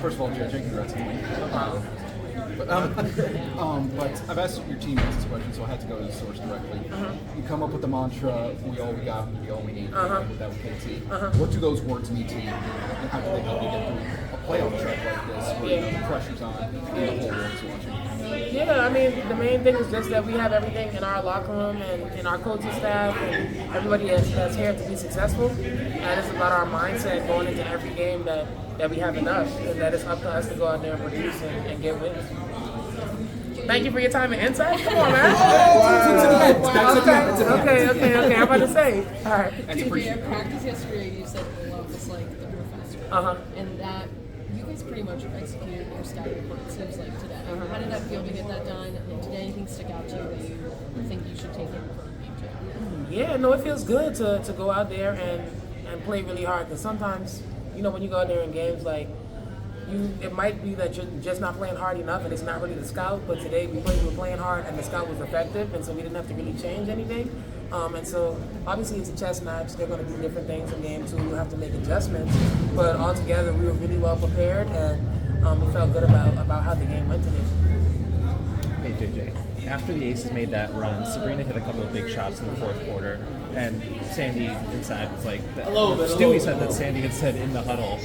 First of all, JJ, congrats on the win. But I've asked your teammates this question, so I had to go to the source directly. You come up with the mantra, we all we got, we all we need, with that with KT. What do those words mean to you, and how do they help you get through a playoff track like this, where the pressure's on and the whole world's watching? Yeah, I mean, the main thing is just that we have everything in our locker room and in our coaching staff and everybody that's here to be successful. And it's about our mindset going into every game that we have enough, and that it's up to us to go out there and produce and get wins. Thank you for your time and insight. Come on, man. Okay. I'm about to say. All right. At practice yesterday, you said love was like the professor. And that you guys pretty much executed your scouting report, it seems like, today. How did that feel to get that done? And did anything stick out to you that you think you should take in for game 2? Yeah, no, it feels good to go out there and play really hard. Because sometimes, when you go out there in games, like, it might be that you're just not playing hard enough and it's not really the scout, but today we were playing hard and the scout was effective, and so we didn't have to really change anything. And so obviously it's a chess match. They're going to do different things in game 2. We'll have to make adjustments, but altogether we were really well prepared, and we felt good about how the game went today. Hey JJ, after the Aces made that run, Sabrina hit a couple of big shots in the fourth quarter, and Sandy inside was like, Stewie said that Sandy had said in the huddle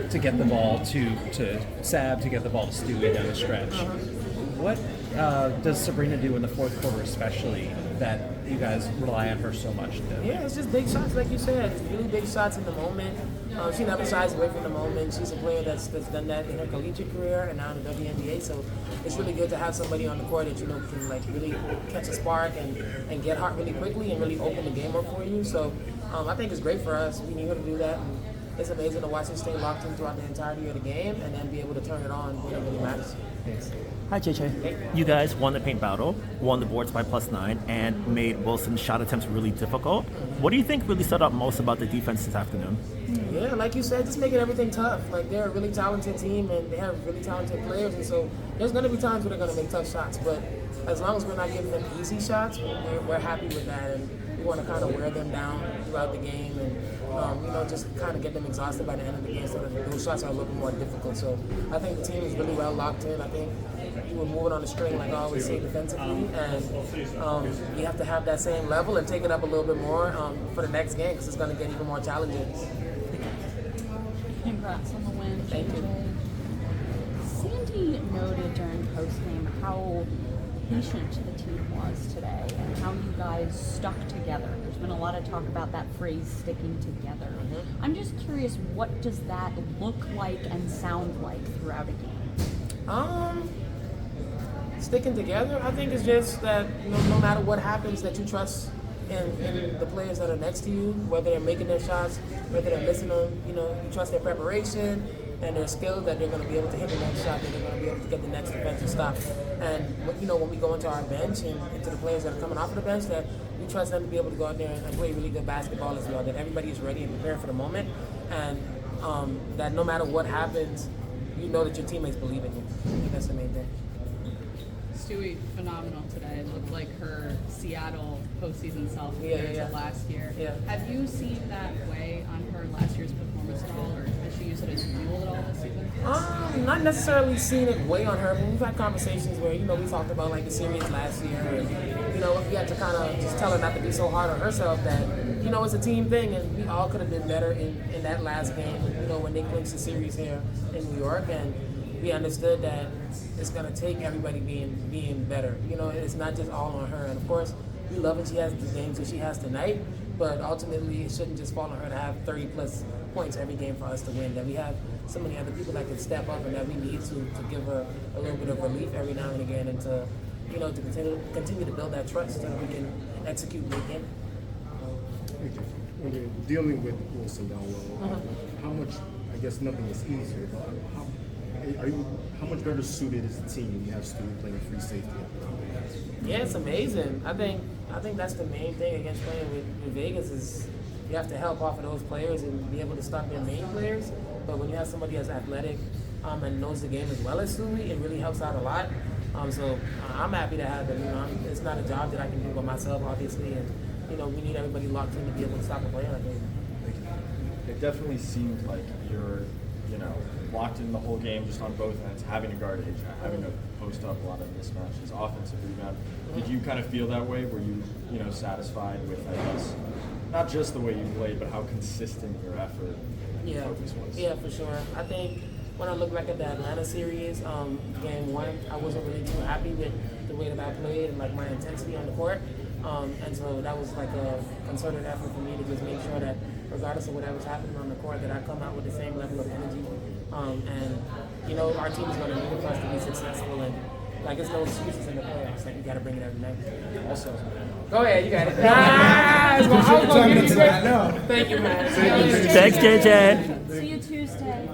to get the ball to Sab, to get the ball to Stewie down the stretch. What does Sabrina do in the fourth quarter especially that you guys rely on her so much to? Yeah, it's just big shots, like you said. It's really big shots in the moment. She never shies away from the moment. She's a player that's done that in her collegiate career and now in the WNBA. So it's really good to have somebody on the court that can like really catch a spark and get hot really quickly and really open the game up for you. So I think it's great for us. We need her to do that. And it's amazing to watch her stay locked in throughout the entirety of the game and then be able to turn it on when it really matters. Thanks. Hi, JJ. You guys won the paint battle, won the boards by +9, and made Wilson's shot attempts really difficult. What do you think really stood out most about the defense this afternoon? Yeah, like you said, just making everything tough. Like, they're a really talented team, and they have really talented players, and so there's going to be times where they're going to make tough shots, but as long as we're not giving them easy shots, we're happy with that, and we want to kind of wear them down throughout the game and just kind of get them exhausted by the end of the game so that those shots are a little bit more difficult. So I think the team is really well locked in. I think we were moving on the string, like I always say, defensively, and you have to have that same level and take it up a little bit more for the next game because it's going to get even more challenging. Congrats on the win. Thank you. Sandy noted during postgame how patient the team was today and how you guys stuck together. There's been a lot of talk about that phrase, sticking together. I'm just curious, what does that look like and sound like throughout a game? Sticking together, I think it's just that no matter what happens, that you trust in the players that are next to you, whether they're making their shots, whether they're missing them. You trust their preparation and their skill that they're going to be able to hit the next shot, that they're going to be able to get the next defensive stop. And when we go into our bench and into the players that are coming off of the bench, that we trust them to be able to go out there and play really good basketball as well, that everybody is ready and prepared for the moment, and that no matter what happens, you know that your teammates believe in you. I think that's the main thing. Stewie, phenomenal today. It looked like her Seattle postseason self compared to last year. Yeah. Have you seen that weigh on her last year's performance at all, or has she used it as fuel at all this season? Not necessarily seen it weigh on her, but we've had conversations where, we talked about like the series last year, and, we had to kind of just tell her not to be so hard on herself, that, it's a team thing, and we all could have been better in that last game, when they clinched the series here in New York, and we understood that it's going to take everybody being better. It's not just all on her. And of course, we love it. She has the games that she has tonight, but ultimately it shouldn't just fall on her to have 30 plus points every game for us to win. That we have so many other people that can step up, and that we need to give her a little bit of relief every now and again, and to to continue to build that trust so that we can execute the game. When you're dealing with Wilson down low, how much? I guess nothing is easier, but how much better suited is the team when you have Stewie playing free safety? Yeah, it's amazing. I think that's the main thing against playing with Vegas is you have to help off of those players and be able to stop their main players. But when you have somebody that's athletic and knows the game as well as Stewie, it really helps out a lot. So I'm happy to have them. It's not a job that I can do by myself, obviously, and we need everybody locked in to be able to stop a player like that. It definitely seemed like you're, locked in the whole game just on both ends, having to guard Asia, having to post up a lot of mismatches, offensive rebound. Did you kind of feel that way? Were you, satisfied with, I guess, not just the way you played, but how consistent your effort and focus was? Yeah, for sure. I think when I look back at the Atlanta series, game 1, I wasn't really too happy with the way that I played and like my intensity on the court. And so that was like a concerted effort for me to just make sure that regardless of whatever's happening on the court, that I come out with the same level of energy. And our team is going to need it for us to be successful. And like, it's no excuses in the playoffs. Like, you got to bring it every night. Also, go ahead, you got it. I was going to give you credit. Thank you, man. Thanks, JJ. See you Tuesday.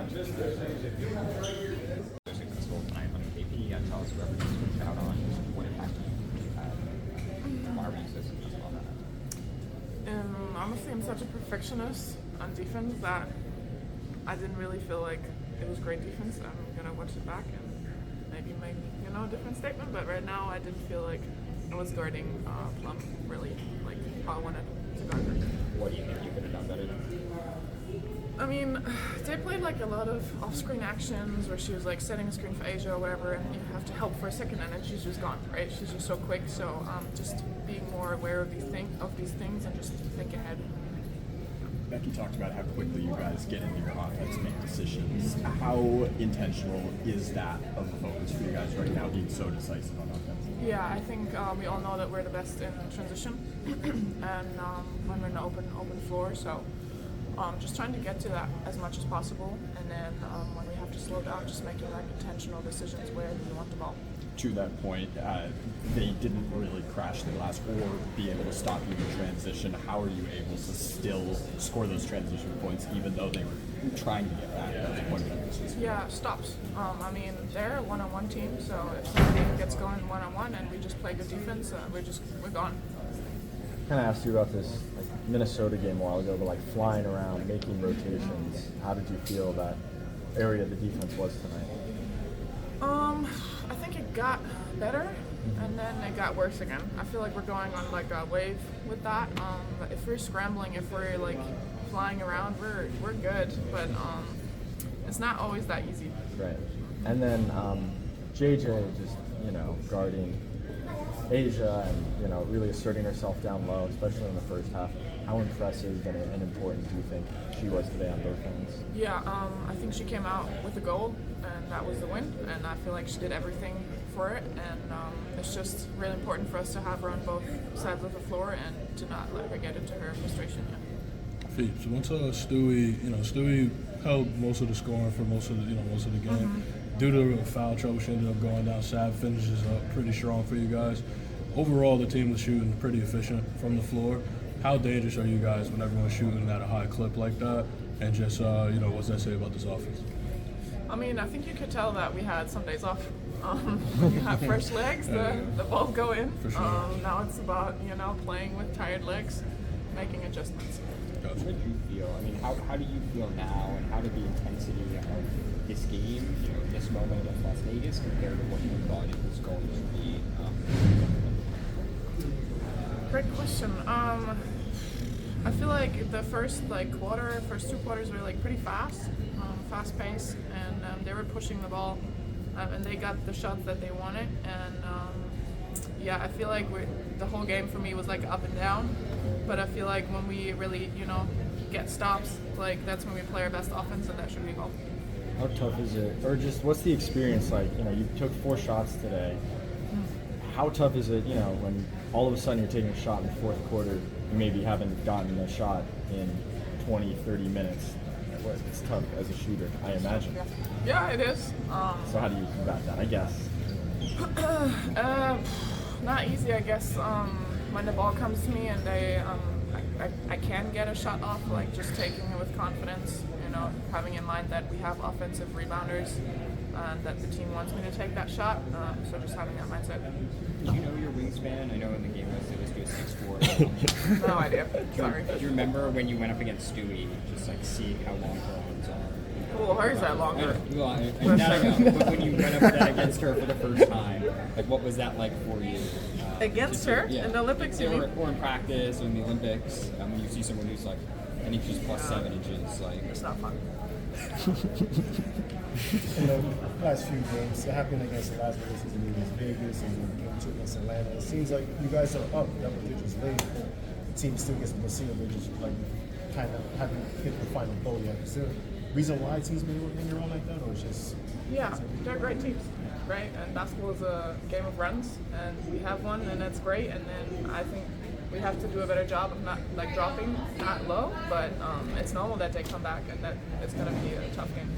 Honestly, I'm such a perfectionist on defense that I didn't really feel like it was great defense. I'm gonna watch it back and maybe make a different statement. But right now, I didn't feel like I was guarding Plum really like how I wanted to guard her. What do you think you could have done better than? I mean, they played like a lot of off-screen actions where she was like setting a screen for Asia or whatever, and you have to help for a second, and then she's just gone, right? She's just so quick. So just being more aware of these things, and just think ahead. Becky talked about how quickly you guys get into your offense, make decisions. How intentional is that of a focus for you guys right now, being so decisive on offense? Yeah, I think we all know that we're the best in transition, and when we're in the open floor. So. Just trying to get to that as much as possible, and then when we have to slow down, just making like intentional decisions where we want the ball. To that point, they didn't really crash the glass or be able to stop you in transition. How are you able to still score those transition points, even though they were trying to get back? That's a point of emphasis. Yeah, stops. I mean, they're a one-on-one team, so if somebody gets going one-on-one and we just play good defense, we're gone. I kind of asked you about this Minnesota game a while ago, but like flying around, making rotations. How did you feel that area of the defense was tonight? I think it got better, and then it got worse again. I feel like we're going on like a wave with that. If we're scrambling, if we're like flying around, we're good, but it's not always that easy. Right. And then JJ just guarding Asia and really asserting herself down low, especially in the first half. How impressive and important do you think she was today on both ends? Yeah, I think she came out with a goal, and that was the win. And I feel like she did everything for it. And it's just really important for us to have her on both sides of the floor and to not let her get into her frustration. Fiebich, once Stewie held most of the scoring for most of the game. Mm-hmm. Due to foul trouble, she ended up going down. Sav finishes up pretty strong for you guys. Overall, the team was shooting pretty efficient from the floor. How dangerous are you guys when everyone's shooting at a high clip like that? And just, what's that say about this offense? I mean, I think you could tell that we had some days off. You have fresh legs, the ball go in. For sure. Now it's about, playing with tired legs, making adjustments. How did you feel? I mean, how do you feel now, and how did the intensity of this game, this moment against Las Vegas, compare to what you thought it was going to be? Great question. I feel like the first two quarters were like pretty fast paced, and they were pushing the ball, and they got the shots that they wanted. And I feel like the whole game for me was like up and down. But I feel like when we really, get stops, like that's when we play our best offense, and that should be goal. How tough is it, or just what's the experience like? You took 4 shots today. How tough is it, when all of a sudden you're taking a shot in the fourth quarter, you maybe haven't gotten a shot in 20, 30 minutes? It's tough as a shooter, I imagine. Yeah, it is. So how do you combat that, I guess? Not easy, I guess. When the ball comes to me and I can get a shot off, like just taking it with confidence, having in mind that we have offensive rebounders and that the team wants me to take that shot, so just having that mindset. Do you know your wingspan? I know in the game it was just 6'4". No idea. Sorry. Do you remember when you went up against Stewie, just like seeing how long her arms are? Well, hers are longer. Well, I know, but when you went up against her for the first time, like what was that like for you? Against her? In the Olympics, you mean? Or in practice, or in the Olympics, when you see someone who's like, I think she's plus 7 inches, like... It's not fun. in the last few games, it happened against the last regular season against Vegas and game 2 against Atlanta. It seems like you guys are up double digits late. The team still gets the seal. They just like kind of haven't hit the final goal yet. Is there a reason why teams may work in your own like that, or it's just? Yeah, they're great teams, right? And basketball is a game of runs, and we have one, and that's great. And then I think we have to do a better job of not like dropping that low, but it's normal that they come back and that it's going to be a tough game.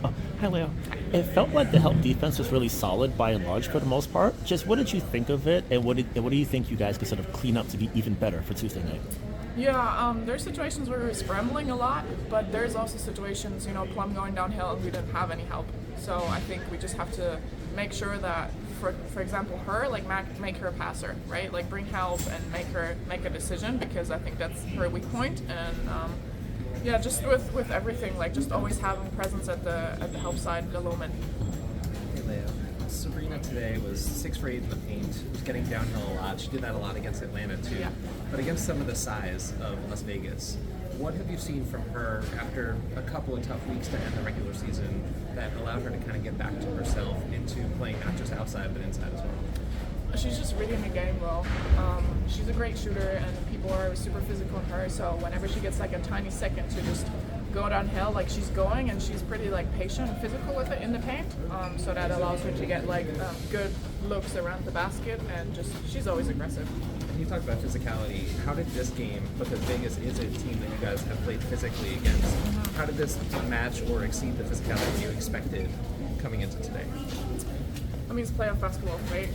Oh, hi, Leo. It felt like the help defense was really solid by and large for the most part. Just what did you think of it, and what do you think you guys could sort of clean up to be even better for Tuesday night? Yeah, there's situations where we're scrambling a lot, but there's also situations, Plum going downhill and we didn't have any help. So I think we just have to make sure that, for example, her, like make her a passer, right? Like bring help and make a decision, because I think that's her weak point. And yeah, just with everything, like just always having presence at the help side a little bit. Hey Leo, Sabrina today was 6 for 8 in the paint, was getting downhill a lot. She did that a lot against Atlanta too. Yeah. But against some of the size of Las Vegas, what have you seen from her after a couple of tough weeks to end the regular season that allowed her to kind of get back to herself into playing not just outside but inside as well? She's just reading the game well. She's a great shooter, and people are super physical on her. So whenever she gets like a tiny second to just go downhill, like she's going, and she's pretty like patient and physical with it in the paint. So that allows her to get like good looks around the basket, and just she's always aggressive. And you talked about physicality. How did this game, because Vegas is a team that you guys have played physically against, how did this match or exceed the physicality you expected coming into today? I mean, it's playoff basketball, right?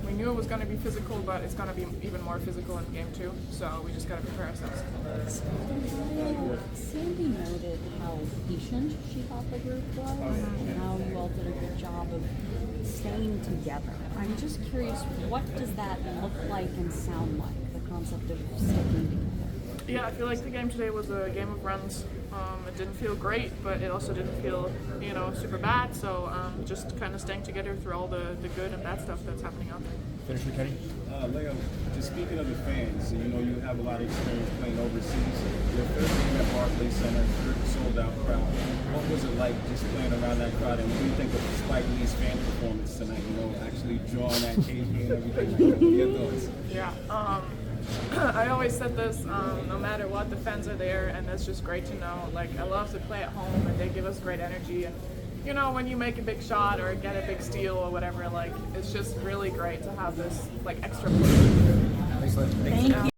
We knew it was going to be physical, but it's going to be even more physical in game 2. So we just got to prepare ourselves. Sandy noted how patient she thought the group was, and how you all did a good job of staying together. I'm just curious, what does that look like and sound like, the concept of sticking together? Yeah, I feel like the game today was a game of runs. It didn't feel great, but it also didn't feel, super bad. So just kind of staying together through all the good and bad stuff that's happening out there. Finish with Kenny. Leo, just speaking of the fans, you have a lot of experience playing overseas. Your first game at Barclays Center, sold-out crowd. What was it like just playing around that crowd? And what do you think of Spike Lee's fan performance tonight? Actually drawing that KP and everything. What are your thoughts? Yeah. I always said this, no matter what, the fans are there, and that's just great to know. Like, I love to play at home, and they give us great energy. And, when you make a big shot or get a big steal or whatever, like, it's just really great to have this, like, extra push. Thank you.